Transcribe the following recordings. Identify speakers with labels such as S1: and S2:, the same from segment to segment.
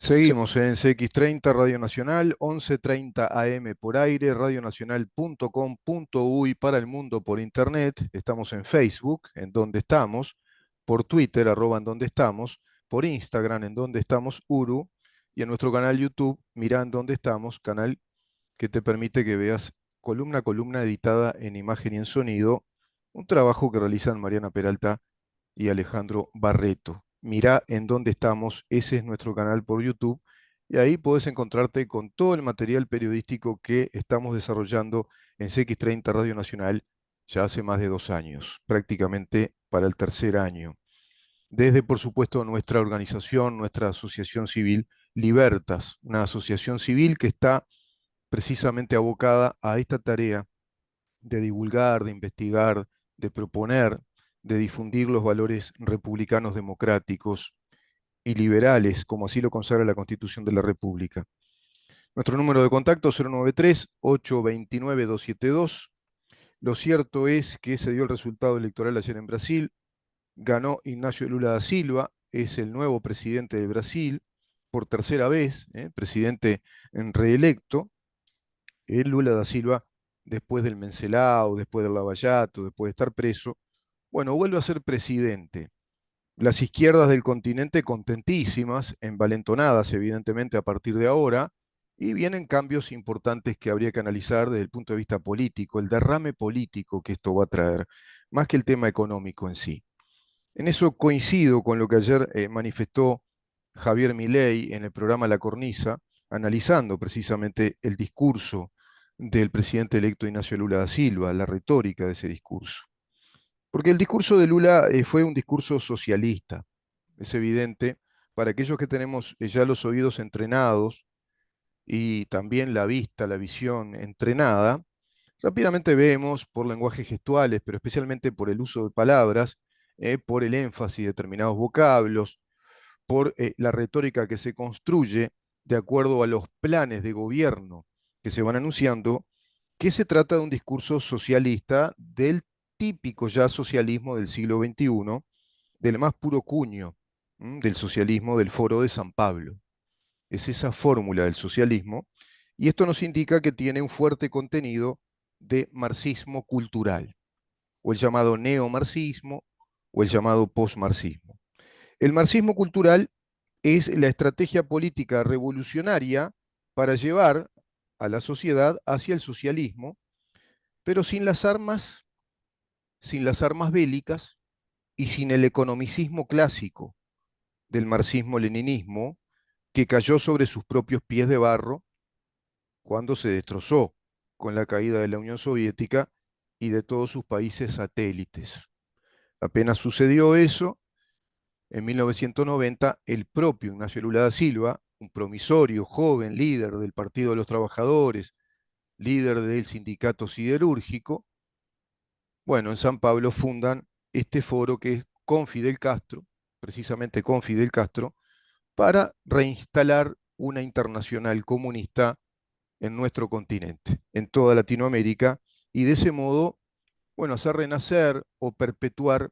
S1: Se-
S2: Seguimos en CX30 Radio Nacional, 11:30 AM por aire, radionacional.com.uy para el mundo por internet. Estamos en Facebook, en donde estamos, por Twitter, @en donde estamos, por Instagram, en donde estamos, Uru, y en nuestro canal YouTube, Mirá en donde estamos, canal que te permite que veas columna a columna editada en imagen y en sonido, un trabajo que realizan Mariana Peralta y Alejandro Barreto. Mirá en dónde estamos, ese es nuestro canal por YouTube, y ahí podés encontrarte con todo el material periodístico que estamos desarrollando en CX30 Radio Nacional ya hace más de 2 años, prácticamente para el tercer año. Desde, por supuesto, nuestra organización, nuestra asociación civil Libertas, una asociación civil que está precisamente abocada a esta tarea de divulgar, de investigar, de proponer, de difundir los valores republicanos democráticos y liberales, como así lo consagra la Constitución de la República. Nuestro número de contacto 093-829-272. Lo cierto es que se dio el resultado electoral ayer en Brasil, ganó Ignacio Lula da Silva, es el nuevo presidente de Brasil, por tercera vez, presidente en reelecto. Lula da Silva, después del Mencelao, después del Lavallato, después de estar preso, bueno, vuelve a ser presidente. Las izquierdas del continente contentísimas, envalentonadas evidentemente a partir de ahora, y vienen cambios importantes que habría que analizar desde el punto de vista político, el derrame político que esto va a traer, más que el tema económico en sí. En eso coincido con lo que ayer manifestó Javier Milei en el programa La Cornisa, analizando precisamente el discurso del presidente electo Ignacio Lula da Silva, la retórica de ese discurso. Porque el discurso de Lula fue un discurso socialista, es evidente, para aquellos que tenemos ya los oídos entrenados y también la vista, la visión entrenada, rápidamente vemos por lenguajes gestuales, pero especialmente por el uso de palabras, por el énfasis de determinados vocablos, por la retórica que se construye de acuerdo a los planes de gobierno que se van anunciando, que se trata de un discurso socialista del típico ya socialismo del siglo XXI, del más puro cuño, del socialismo del Foro de San Pablo. Es esa fórmula del socialismo, y esto nos indica que tiene un fuerte contenido de marxismo cultural, o el llamado neomarxismo, o el llamado postmarxismo. El marxismo cultural es la estrategia política revolucionaria para llevar a la sociedad hacia el socialismo, pero sin las armas bélicas y sin el economicismo clásico del marxismo-leninismo que cayó sobre sus propios pies de barro cuando se destrozó con la caída de la Unión Soviética y de todos sus países satélites. Apenas sucedió eso, en 1990, el propio Ignacio Lula da Silva, un promisorio, joven líder del Partido de los Trabajadores, líder del sindicato siderúrgico, bueno, en San Pablo fundan este foro que es con Fidel Castro, precisamente con Fidel Castro, para reinstalar una internacional comunista en nuestro continente, en toda Latinoamérica, y de ese modo, bueno, hacer renacer o perpetuar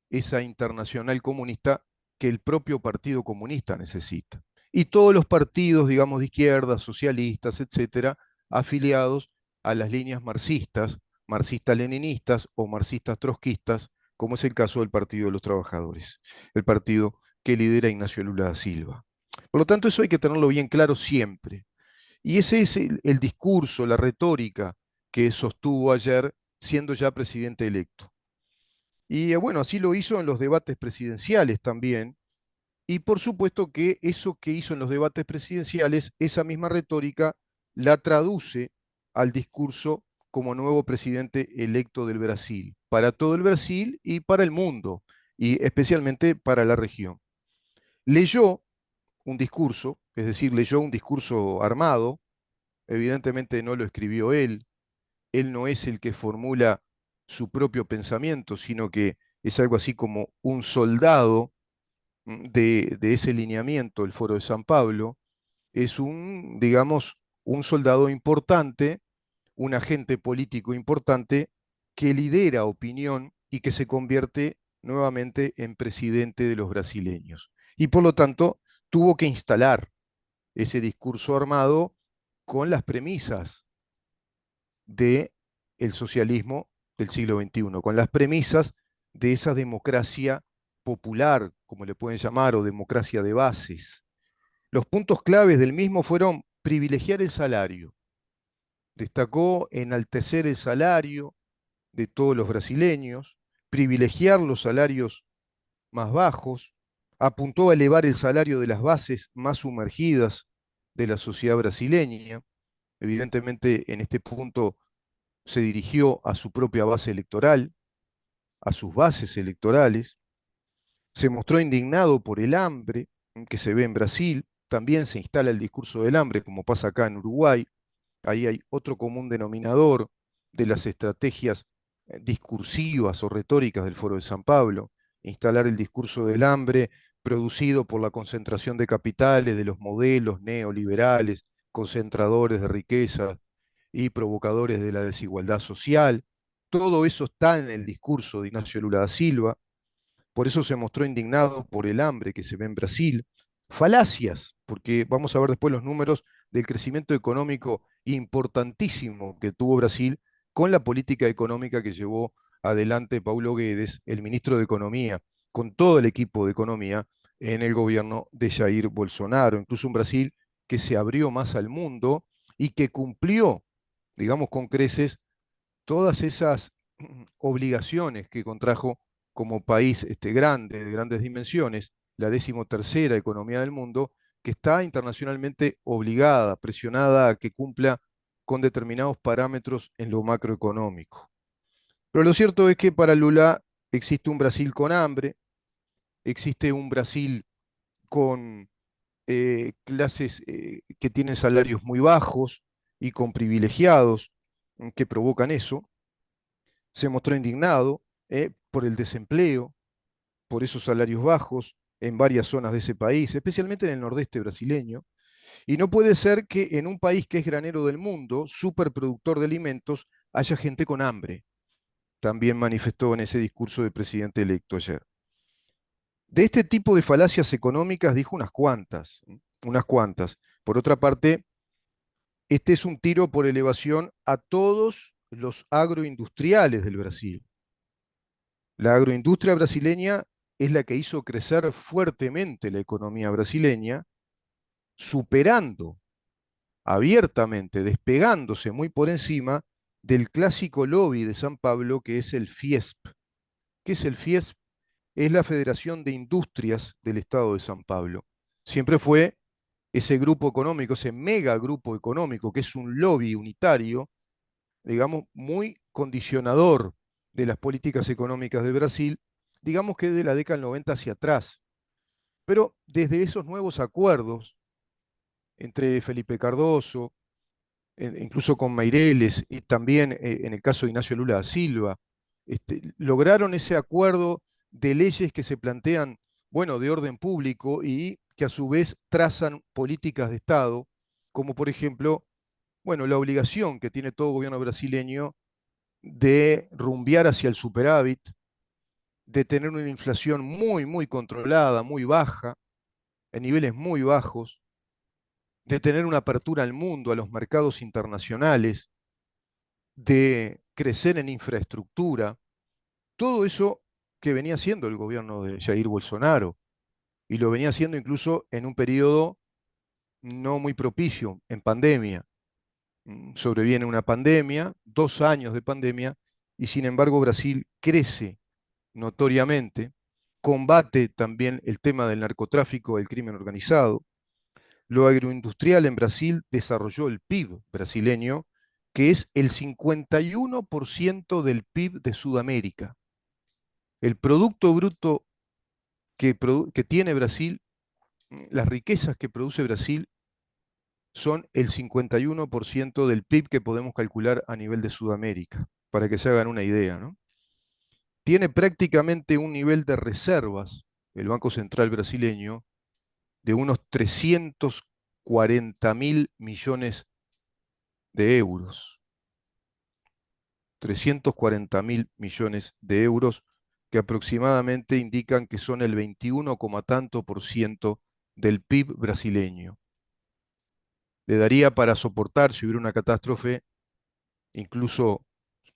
S2: esa internacional comunista que el propio Partido Comunista necesita. Y todos los partidos, digamos, de izquierda, socialistas, etcétera, afiliados a las líneas marxistas, marxistas-leninistas o marxistas-trotskistas, como es el caso del Partido de los Trabajadores, el partido que lidera Ignacio Lula da Silva. Por lo tanto, eso hay que tenerlo bien claro siempre. Y ese es el discurso, la retórica que sostuvo ayer siendo ya presidente electo. Y bueno, así lo hizo en los debates presidenciales también. Y por supuesto que eso que hizo en los debates presidenciales, esa misma retórica, la traduce al discurso como nuevo presidente electo del Brasil, para todo el Brasil y para el mundo, y especialmente para la región. Leyó un discurso, es decir, leyó un discurso armado, evidentemente no lo escribió él no es el que formula su propio pensamiento, sino que es algo así como un soldado de ese lineamiento, el Foro de San Pablo, es un, digamos, un soldado importante, un agente político importante que lidera opinión y que se convierte nuevamente en presidente de los brasileños. Y por lo tanto, tuvo que instalar. ese discurso armado con las premisas del socialismo del siglo XXI, con las premisas de esa democracia popular, como le pueden llamar, o democracia de bases. Los puntos claves del mismo fueron privilegiar el salario. Destacó enaltecer el salario de todos los brasileños, privilegiar los salarios más bajos, apuntó a elevar el salario de las bases más sumergidas de la sociedad brasileña. Evidentemente, en este punto se dirigió a su propia base electoral, a sus bases electorales, se mostró indignado por el hambre que se ve en Brasil, también se instala el discurso del hambre, como pasa acá en Uruguay. Ahí hay otro común denominador de las estrategias discursivas o retóricas del Foro de San Pablo, instalar el discurso del hambre producido por la concentración de capitales de los modelos neoliberales, concentradores de riqueza y provocadores de la desigualdad social. Todo eso está en el discurso de Ignacio Lula da Silva, por eso se mostró indignado por el hambre que se ve en Brasil. Falacias, porque vamos a ver después los números del crecimiento económico importantísimo que tuvo Brasil con la política económica que llevó adelante Paulo Guedes, el ministro de Economía, con todo el equipo de Economía en el gobierno de Jair Bolsonaro. Incluso un Brasil que se abrió más al mundo y que cumplió, digamos, con creces todas esas obligaciones que contrajo como país grande, de grandes dimensiones, la 13ª economía del mundo, que está internacionalmente obligada, presionada a que cumpla con determinados parámetros en lo macroeconómico. Pero lo cierto es que para Lula existe un Brasil con hambre, existe un Brasil con clases que tienen salarios muy bajos y con privilegiados que provocan eso. Se mostró indignado por el desempleo, por esos salarios bajos en varias zonas de ese país, especialmente en el nordeste brasileño. Y no puede ser que en un país que es granero del mundo, superproductor de alimentos, haya gente con hambre. También manifestó en ese discurso del presidente electo ayer. De este tipo de falacias económicas dijo unas cuantas, unas cuantas. Por otra parte, este es un tiro por elevación a todos los agroindustriales del Brasil. La agroindustria brasileña es la que hizo crecer fuertemente la economía brasileña, superando abiertamente, despegándose muy por encima del clásico lobby de San Pablo que es el FIESP. ¿Qué es el FIESP? Es la Federación de Industrias del Estado de San Pablo. Siempre fue ese grupo económico, ese mega grupo económico, que es un lobby unitario, digamos, muy condicionador de las políticas económicas de Brasil, digamos que de la década del 90 hacia atrás. Pero desde esos nuevos acuerdos entre Felipe Cardoso, incluso con Meireles y también en el caso de Ignacio Lula da Silva, lograron ese acuerdo de leyes que se plantean, bueno, de orden público y que a su vez trazan políticas de Estado, como por ejemplo, bueno, la obligación que tiene todo gobierno brasileño de rumbear hacia el superávit, de tener una inflación muy, muy controlada, muy baja, en niveles muy bajos, de tener una apertura al mundo, a los mercados internacionales, de crecer en infraestructura, todo eso que venía haciendo el gobierno de Jair Bolsonaro, y lo venía haciendo incluso en un periodo no muy propicio, en pandemia. Sobreviene una pandemia, 2 años de pandemia, y sin embargo Brasil crece notoriamente, combate también el tema del narcotráfico, del crimen organizado. Lo agroindustrial en Brasil desarrolló el PIB brasileño, que es el 51% del PIB de Sudamérica. El Producto Bruto que tiene Brasil, las riquezas que produce Brasil, son el 51% del PIB que podemos calcular a nivel de Sudamérica, para que se hagan una idea, ¿no? Tiene prácticamente un nivel de reservas, el Banco Central brasileño, de unos 340.000 millones de euros. 340.000 millones de euros que aproximadamente indican que son el 21, tanto por ciento del PIB brasileño. Le daría para soportar, si hubiera una catástrofe, incluso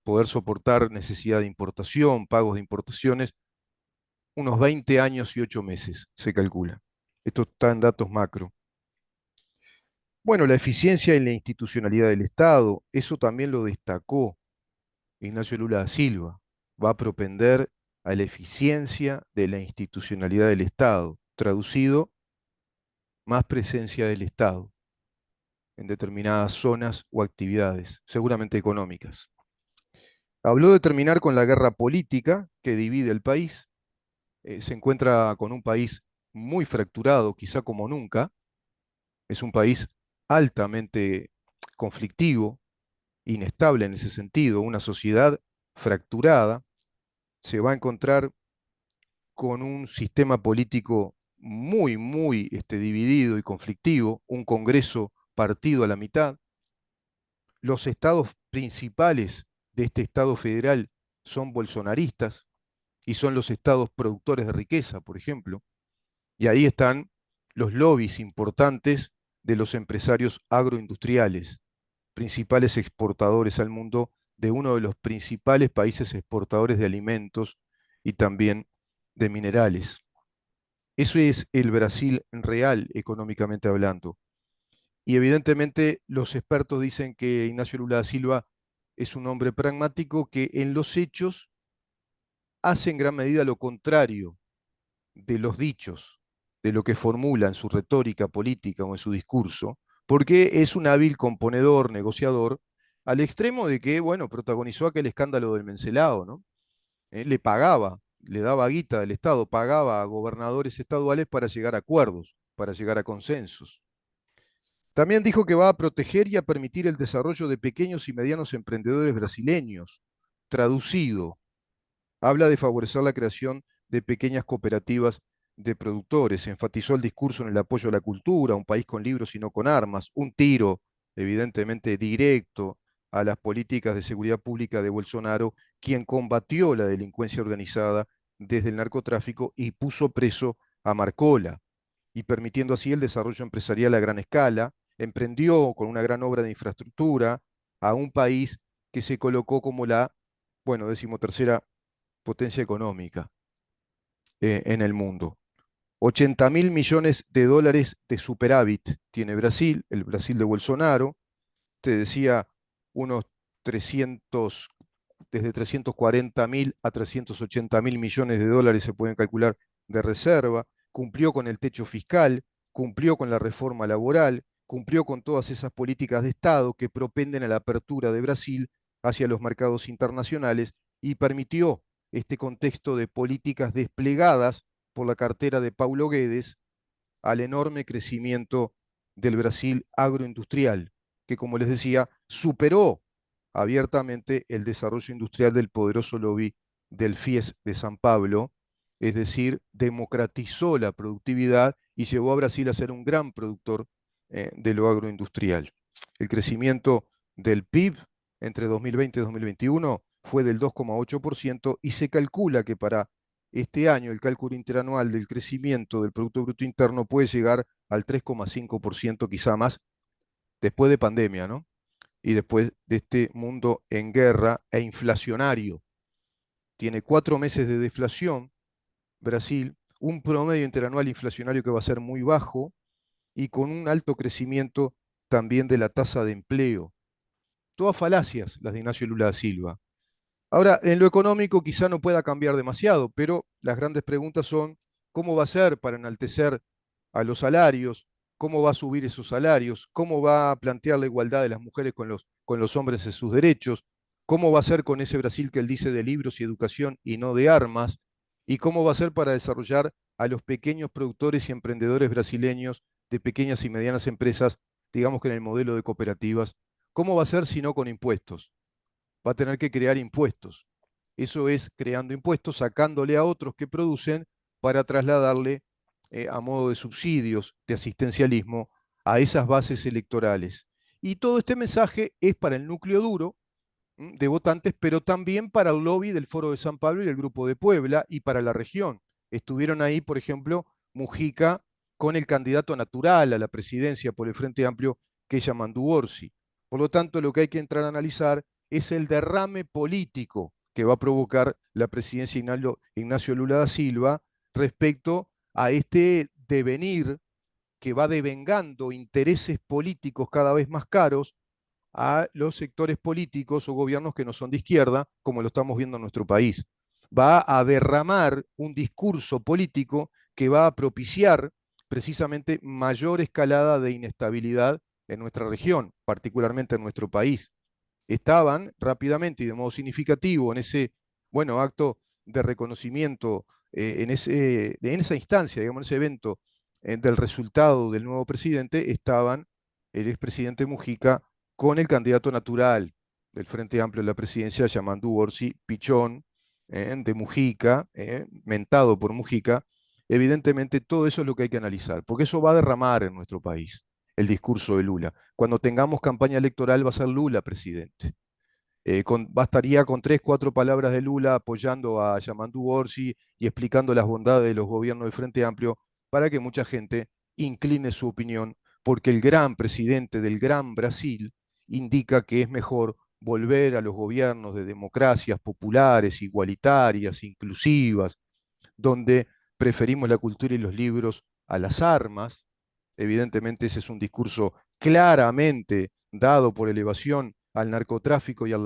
S2: poder soportar necesidad de importación, pagos de importaciones, unos 20 años y 8 meses, se calcula. Esto está en datos macro. Bueno, la eficiencia en la institucionalidad del Estado, eso también lo destacó Ignacio Lula da Silva. Va a propender a la eficiencia de la institucionalidad del Estado. Traducido, más presencia del Estado en determinadas zonas o actividades, seguramente económicas. Habló de terminar con la guerra política que divide el país. Se encuentra con un país muy fracturado, quizá como nunca. Es un país altamente conflictivo, inestable en ese sentido, una sociedad fracturada. Se va a encontrar con un sistema político muy dividido y conflictivo, un Congreso partido a la mitad. Los estados principales de este Estado federal son bolsonaristas y son los estados productores de riqueza, por ejemplo. Y ahí están los lobbies importantes de los empresarios agroindustriales, principales exportadores al mundo de uno de los principales países exportadores de alimentos y también de minerales. Eso es el Brasil real, económicamente hablando. Y evidentemente los expertos dicen que Ignacio Lula da Silva es un hombre pragmático que en los hechos hace en gran medida lo contrario de los dichos, de lo que formula en su retórica política o en su discurso, porque es un hábil componedor, negociador, al extremo de que, bueno, protagonizó aquel escándalo del Mencelao, ¿no? Le pagaba, le daba guita del Estado, pagaba a gobernadores estaduales para llegar a acuerdos, para llegar a consensos. También dijo que va a proteger y a permitir el desarrollo de pequeños y medianos emprendedores brasileños. Traducido, habla de favorecer la creación de pequeñas cooperativas de productores. Enfatizó el discurso en el apoyo a la cultura, un país con libros y no con armas, un tiro evidentemente directo a las políticas de seguridad pública de Bolsonaro, quien combatió la delincuencia organizada desde el narcotráfico y puso preso a Marcola, y permitiendo así el desarrollo empresarial a gran escala, emprendió con una gran obra de infraestructura a un país que se colocó como la, bueno, decimotercera potencia económica en el mundo. 80.000 millones de dólares de superávit tiene Brasil, el Brasil de Bolsonaro. Te decía, unos 300, desde 340.000 a 380.000 millones de dólares se pueden calcular de reserva. Cumplió con el techo fiscal, cumplió con la reforma laboral, cumplió con todas esas políticas de Estado que propenden a la apertura de Brasil hacia los mercados internacionales y permitió este contexto de políticas desplegadas por la cartera de Paulo Guedes al enorme crecimiento del Brasil agroindustrial, que como les decía, superó abiertamente el desarrollo industrial del poderoso lobby del FIES de San Pablo, es decir, democratizó la productividad y llevó a Brasil a ser un gran productor de lo agroindustrial. El crecimiento del PIB entre 2020 y 2021 fue del 2,8% y se calcula que para este año el cálculo interanual del crecimiento del Producto Bruto Interno puede llegar al 3,5%, quizá más, después de pandemia, ¿no? Y después de este mundo en guerra e inflacionario. Tiene 4 meses de deflación, Brasil, un promedio interanual inflacionario que va a ser muy bajo y con un alto crecimiento también de la tasa de empleo. Todas falacias las de Ignacio Lula da Silva. Ahora, en lo económico quizá no pueda cambiar demasiado, pero las grandes preguntas son cómo va a ser para enaltecer a los salarios, cómo va a subir esos salarios, cómo va a plantear la igualdad de las mujeres con los hombres en sus derechos, cómo va a ser con ese Brasil que él dice de libros y educación y no de armas, y cómo va a ser para desarrollar a los pequeños productores y emprendedores brasileños de pequeñas y medianas empresas, digamos que en el modelo de cooperativas, cómo va a ser si no con impuestos. Va a tener que crear impuestos. Eso es creando impuestos, sacándole a otros que producen para trasladarle a modo de subsidios, de asistencialismo, a esas bases electorales. Y todo este mensaje es para el núcleo duro de votantes, pero también para el lobby del Foro de San Pablo y el Grupo de Puebla y para la región. Estuvieron ahí, por ejemplo, Mujica con el candidato natural a la presidencia por el Frente Amplio, que Yamandu Orsi. Por lo tanto, lo que hay que entrar a analizar es el derrame político que va a provocar la presidencia Ignacio Lula da Silva respecto a este devenir que va devengando intereses políticos cada vez más caros a los sectores políticos o gobiernos que no son de izquierda, como lo estamos viendo en nuestro país. Va a derramar un discurso político que va a propiciar precisamente mayor escalada de inestabilidad en nuestra región, particularmente en nuestro país. Estaban rápidamente y de modo significativo en ese, bueno, acto de reconocimiento, en esa instancia, digamos, en ese evento del resultado del nuevo presidente, estaban el expresidente Mujica con el candidato natural del Frente Amplio de la presidencia, Yamandu Orsi Pichón, de Mujica, mentado por Mujica. Evidentemente, todo eso es lo que hay que analizar, porque eso va a derramar en nuestro país el discurso de Lula. Cuando tengamos campaña electoral va a ser Lula presidente. Bastaría con tres, cuatro palabras de Lula apoyando a Yamandu Orsi y explicando las bondades de los gobiernos del Frente Amplio para que mucha gente incline su opinión, porque el gran presidente del gran Brasil indica que es mejor volver a los gobiernos de democracias populares, igualitarias, inclusivas, donde preferimos la cultura y los libros a las armas. Evidentemente ese es un discurso claramente dado por elevación al narcotráfico y a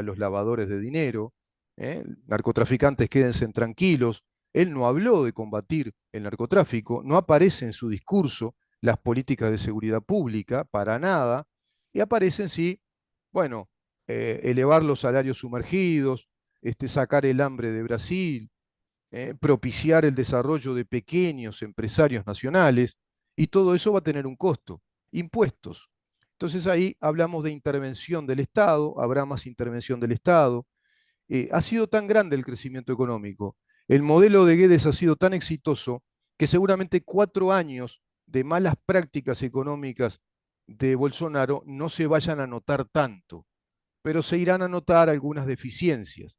S2: los lavadores de dinero. Narcotraficantes, quédense tranquilos. Él no habló de combatir el narcotráfico, no aparece en su discurso las políticas de seguridad pública, para nada, y aparecen sí, bueno, elevar los salarios sumergidos, sacar el hambre de Brasil, propiciar el desarrollo de pequeños empresarios nacionales, y todo eso va a tener un costo, impuestos. Entonces ahí hablamos de intervención del Estado, habrá más intervención del Estado. Ha sido tan grande el crecimiento económico, el modelo de Guedes ha sido tan exitoso que seguramente 4 años de malas prácticas económicas de Bolsonaro no se vayan a notar tanto, pero se irán a notar algunas deficiencias.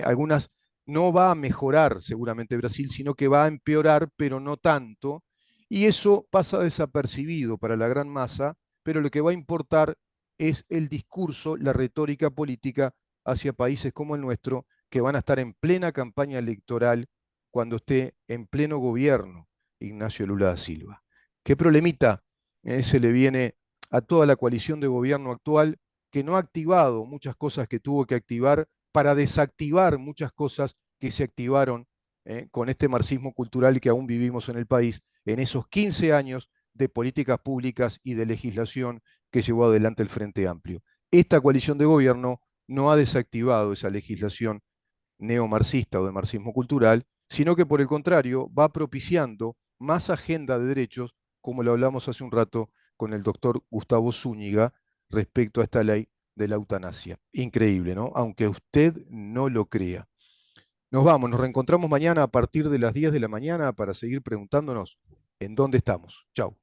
S2: Algunas no va a mejorar seguramente Brasil, sino que va a empeorar, pero no tanto. Y eso pasa desapercibido para la gran masa, pero lo que va a importar es el discurso, la retórica política hacia países como el nuestro, que van a estar en plena campaña electoral cuando esté en pleno gobierno Ignacio Lula da Silva. ¿Qué problemita se le viene a toda la coalición de gobierno actual, que no ha activado muchas cosas que tuvo que activar para desactivar muchas cosas que se activaron con este marxismo cultural que aún vivimos en el país en esos 15 años de políticas públicas y de legislación que llevó adelante el Frente Amplio? Esta coalición de gobierno no ha desactivado esa legislación neomarxista o de marxismo cultural, sino que por el contrario va propiciando más agenda de derechos, como lo hablamos hace un rato con el doctor Gustavo Zúñiga respecto a esta ley de la eutanasia. Increíble, ¿no? Aunque usted no lo crea. Nos vamos, nos reencontramos mañana a partir de las 10 de la mañana para seguir preguntándonos en dónde estamos. Chau.